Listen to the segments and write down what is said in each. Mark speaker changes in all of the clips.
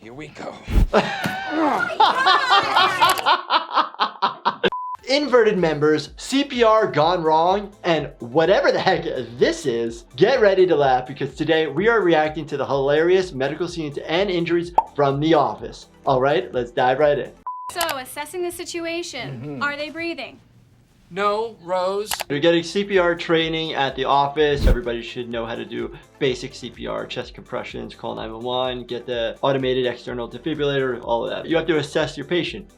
Speaker 1: Here we go.
Speaker 2: Inverted members, CPR gone wrong, and whatever the heck this is, get ready to laugh because today we are reacting to the hilarious medical scenes and injuries from The Office. All right, let's dive right in.
Speaker 3: So, assessing the situation, are they breathing?
Speaker 1: No, Rose.
Speaker 2: You're getting CPR training at The Office. Everybody should know how to do basic CPR, chest compressions, call 911, get the automated external defibrillator, all of that. You have to assess your patient.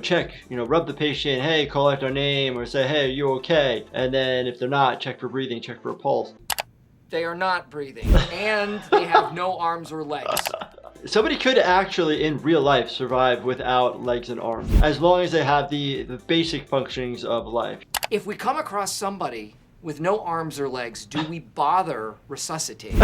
Speaker 2: Check, rub the patient, hey, call out their name, or say, hey, are you okay? And then if they're not, check for breathing, check for a pulse.
Speaker 1: They are not breathing, and they have no arms or legs.
Speaker 2: Somebody could actually, in real life, survive without legs and arms, as long as they have the basic functionings of life.
Speaker 1: If we come across somebody with no arms or legs, do we bother resuscitating?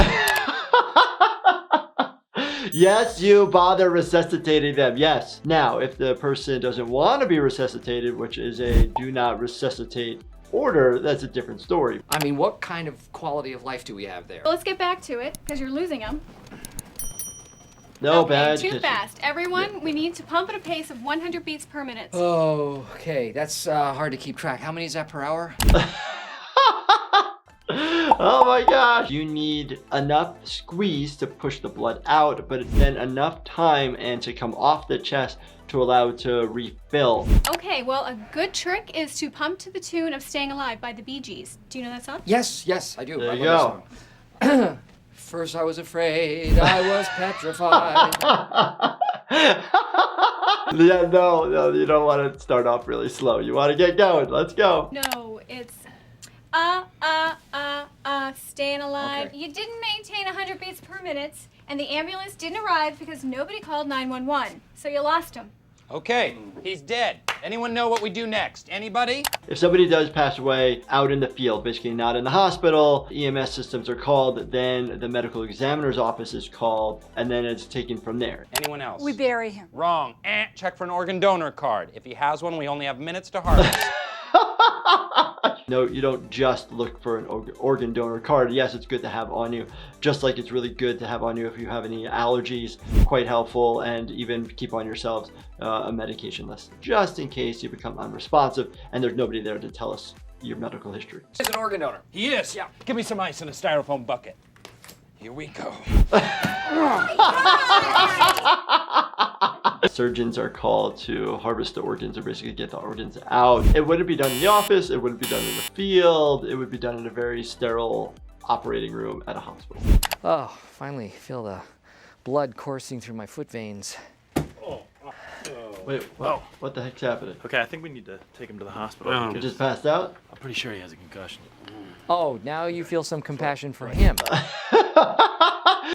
Speaker 2: Yes, you bother resuscitating them, yes. Now, if the person doesn't want to be resuscitated, which is a do not resuscitate order, that's a different story.
Speaker 1: I mean, what kind of quality of life do we have there?
Speaker 3: Well, let's get back to it, because you're losing them.
Speaker 2: No,
Speaker 3: okay,
Speaker 2: bad
Speaker 3: too
Speaker 2: kisses.
Speaker 3: Fast. Everyone, we need to pump at a pace of 100 beats per minute.
Speaker 1: Oh, okay. That's hard to keep track. How many is that per hour?
Speaker 2: Oh my gosh. You need enough squeeze to push the blood out, but then enough time and to come off the chest to allow it to refill.
Speaker 3: Okay, well, a good trick is to pump to the tune of Staying Alive by the Bee Gees. Do you know that song?
Speaker 1: Yes, I do.
Speaker 2: There
Speaker 1: I
Speaker 2: you
Speaker 1: love
Speaker 2: go.
Speaker 1: that song. First I was afraid, I was petrified.
Speaker 2: Yeah, no, you don't want to start off really slow. You want to get going. Let's go.
Speaker 3: No, it's staying alive.
Speaker 1: Okay.
Speaker 3: You didn't maintain 100 beats per minute, and the ambulance didn't arrive because nobody called 911. So you lost him.
Speaker 4: Okay, he's dead. Anyone know what we do next? Anybody?
Speaker 2: If somebody does pass away out in the field, basically not in the hospital, EMS systems are called, then the medical examiner's office is called, and then it's taken from there.
Speaker 4: Anyone else?
Speaker 5: We bury him.
Speaker 4: Wrong. Check for an organ donor card. If he has one, we only have minutes to harvest.
Speaker 2: No, you don't just look for an organ donor card. Yes, it's good to have on you, just like it's really good to have on you if you have any allergies, quite helpful, and even keep on yourselves a medication list, just in case you become unresponsive and there's nobody there to tell us your medical history.
Speaker 1: He's an organ donor.
Speaker 4: He is? Yeah. Give me some ice in a styrofoam bucket.
Speaker 1: Here we go.
Speaker 2: Surgeons are called to harvest the organs, or basically get the organs out. It wouldn't be done in the office, it wouldn't be done in the field, it would be done in a very sterile operating room at a hospital.
Speaker 1: Oh, finally feel the blood coursing through my foot veins.
Speaker 2: Wait, what the heck's happening?
Speaker 6: Okay, I think we need to take him to the hospital.
Speaker 2: You just passed out?
Speaker 6: I'm pretty sure he has a concussion.
Speaker 1: Oh, now you feel some compassion for him.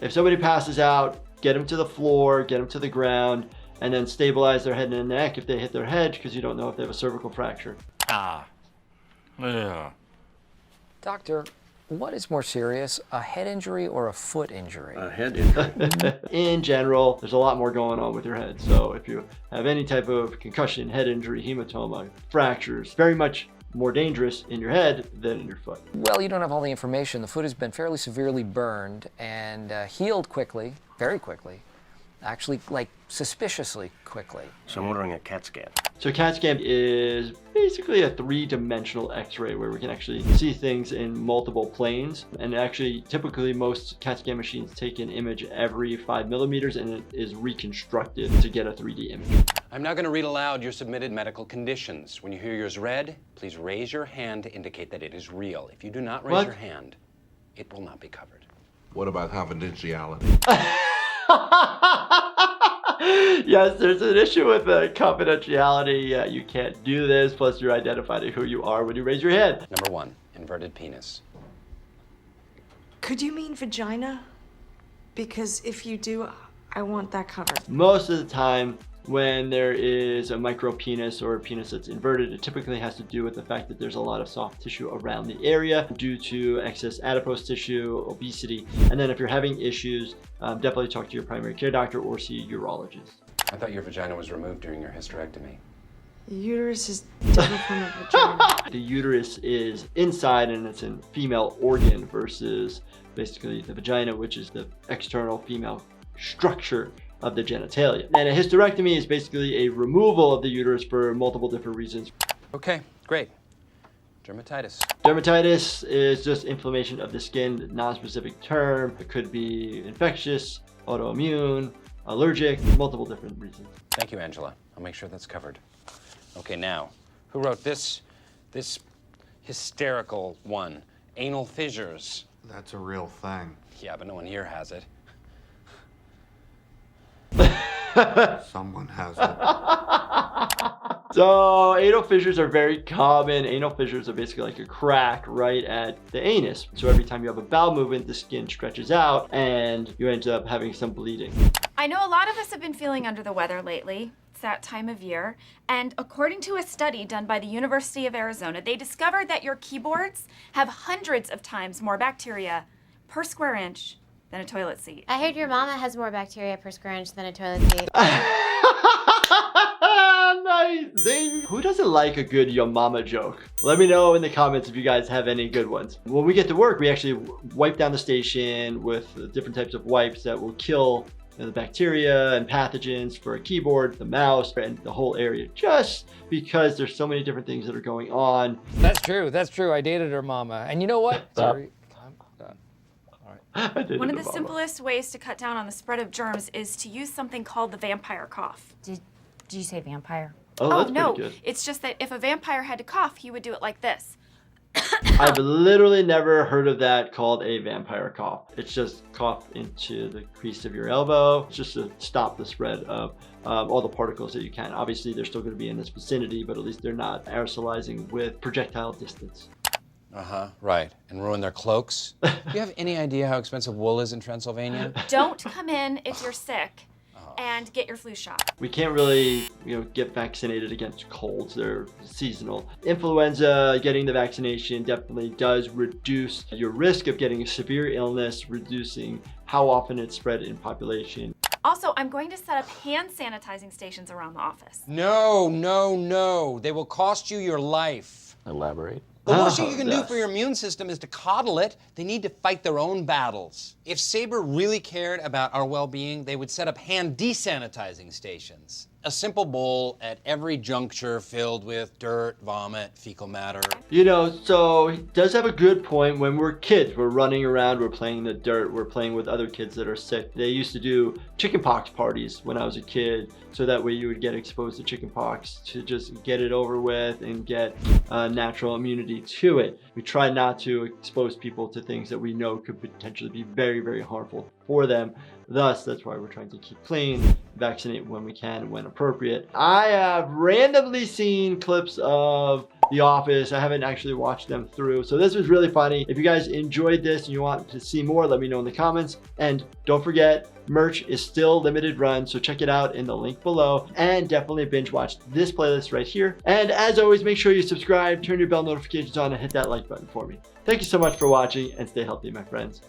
Speaker 2: If somebody passes out, get them to the floor, get them to the ground, and then stabilize their head and neck if they hit their head, because you don't know if they have a cervical fracture.
Speaker 4: Yeah.
Speaker 1: Doctor, what is more serious, a head injury or a foot injury?
Speaker 6: A head injury.
Speaker 2: In general, there's a lot more going on with your head. So if you have any type of concussion, head injury, hematoma, fractures, very much more dangerous in your head than in your foot.
Speaker 1: Well, you don't have all the information. The foot has been fairly severely burned and healed quickly, very quickly. Actually, like, suspiciously quickly.
Speaker 6: So I'm ordering a CAT scan.
Speaker 2: So CAT scan is basically a three-dimensional x-ray where we can actually see things in multiple planes. And actually, typically most CAT scan machines take an image every 5 millimeters and it is reconstructed to get a 3D image.
Speaker 4: I'm now going to read aloud your submitted medical conditions. When you hear yours read, please raise your hand to indicate that it is real. If you do not raise your hand, it will not be covered.
Speaker 7: What about confidentiality?
Speaker 2: Yes, there's an issue with confidentiality. You can't do this, plus you're identifying who you are when you raise your hand.
Speaker 4: Number 1, inverted penis.
Speaker 5: Could you mean vagina? Because if you do, I want that covered.
Speaker 2: Most of the time, when there is a micro penis or a penis that's inverted, it typically has to do with the fact that there's a lot of soft tissue around the area due to excess adipose tissue, obesity. And then if you're having issues, definitely talk to your primary care doctor or see a urologist.
Speaker 4: I thought your vagina was removed during your hysterectomy.
Speaker 5: Uterus is different from a vagina.
Speaker 2: The uterus is inside and it's a female organ versus basically the vagina, which is the external female structure of the genitalia. And a hysterectomy is basically a removal of the uterus for multiple different reasons.
Speaker 4: Okay, great. Dermatitis.
Speaker 2: Dermatitis is just inflammation of the skin, non-specific term. It could be infectious, autoimmune, allergic, multiple different reasons.
Speaker 4: Thank you, Angela. I'll make sure that's covered. Okay, now, who wrote this hysterical one? Anal fissures.
Speaker 7: That's a real thing.
Speaker 4: Yeah, but no one here has it.
Speaker 7: Someone has it.
Speaker 2: So anal fissures are very common. Anal fissures are basically like a crack right at the anus. So every time you have a bowel movement, the skin stretches out and you end up having some bleeding.
Speaker 8: I know a lot of us have been feeling under the weather lately. It's that time of year. And according to a study done by the University of Arizona, they discovered that your keyboards have hundreds of times more bacteria per square inch than a toilet seat.
Speaker 9: I heard your mama has more bacteria per square inch than a toilet seat.
Speaker 2: Nice. Who doesn't like a good yo mama joke? Let me know in the comments if you guys have any good ones. When we get to work, we actually wipe down the station with different types of wipes that will kill the bacteria and pathogens for a keyboard, the mouse, and the whole area, just because there's so many different things that are going on.
Speaker 1: That's true. That's true. I dated her mama. And you know what? Sorry.
Speaker 8: One of the simplest ways to cut down on the spread of germs is to use something called the vampire cough.
Speaker 9: Did you say vampire?
Speaker 2: Oh, that's
Speaker 8: no,
Speaker 2: pretty good.
Speaker 8: it's just that if a vampire had to cough, he would do it like this.
Speaker 2: I've literally never heard of that called a vampire cough. It's just cough into the crease of your elbow. It's just to stop the spread of all the particles that you can. Obviously, they're still going to be in this vicinity, but at least they're not aerosolizing with projectile distance.
Speaker 4: Right. And ruin their cloaks. Do you have any idea how expensive wool is in Transylvania?
Speaker 8: Don't come in if you're sick and get your flu shot.
Speaker 2: We can't really, get vaccinated against colds. They're seasonal. Influenza, getting the vaccination definitely does reduce your risk of getting a severe illness, reducing how often it's spread in population.
Speaker 8: Also, I'm going to set up hand sanitizing stations around the office.
Speaker 4: No, no, no. They will cost you your life.
Speaker 6: Elaborate.
Speaker 4: The worst thing you can do for your immune system is to coddle it. They need to fight their own battles. If Sabre really cared about our well-being, they would set up hand desanitizing stations. A simple bowl at every juncture filled with dirt, vomit, fecal matter.
Speaker 2: So he does have a good point. When we're kids, we're running around, we're playing in the dirt, we're playing with other kids that are sick. They used to do chickenpox parties when I was a kid, so that way you would get exposed to chickenpox to just get it over with and get natural immunity to it. We try not to expose people to things that we know could potentially be very, very harmful for them. Thus, that's why we're trying to keep clean, vaccinate when we can and when appropriate. I have randomly seen clips of The Office. I haven't actually watched them through, so this was really funny. If you guys enjoyed this and you want to see more, let me know in the comments. And don't forget, merch is still limited run, so check it out in the link below, and definitely binge watch this playlist right here. And as always, make sure you subscribe, turn your bell notifications on, and hit that like button for me. Thank you so much for watching, and stay healthy, my friends.